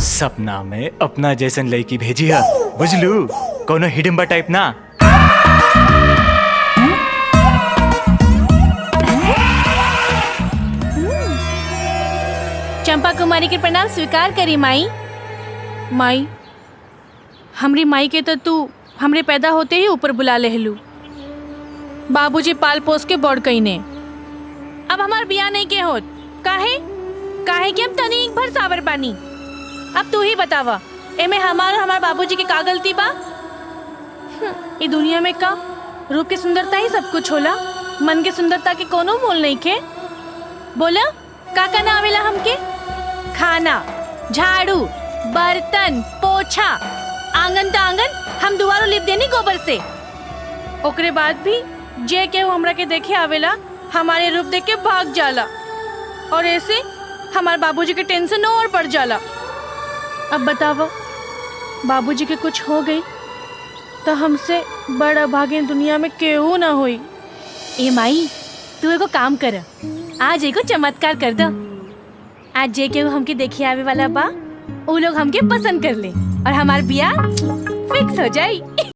सपना में अपना जैसन लड़की भेजी है, बुझलू? कोनो हिडम्बा टाइप ना। चंपा कुमारी के प्रणाम स्वीकार करी माई। माई, हमरी माई के तो तू हमरे पैदा होते ही ऊपर बुला लेहलू। बाबूजी पाल पोस के बड़ कईने। अब हमार बिया नहीं के होत। काहे काहे कि हम तनी एक भर सावर बानी। अब तू ही बतावा, एमे हमार बाबूजी के का गलती बा? ये दुनिया में का रूप की सुंदरता ही सब कुछ होला, मन के सुंदरता के कोनो मोल नहीं के। बोला का ना आवेला हमके? खाना, झाड़ू, बर्तन, पोछा, आंगन त आंगन हम दुआरो लिप देनी गोबर से। ओकरे बाद भी जे के हमरा के देखे आवेला हमारे रूप देख के भाग जाला, और ऐसे हमारे बाबूजी के टेंशन और बढ़ जाला। अब बतावा, बाबूजी के कुछ हो गई तो हमसे बड़ा भागिन दुनिया में केहू ना होई। ए माई, तू एगो काम कर, आज एगो चमत्कार कर दो। आज जे केहू हमके देखे आवे वाला बा, वो लोग हमके पसंद कर ले और हमार बियाह फिक्स हो जाई।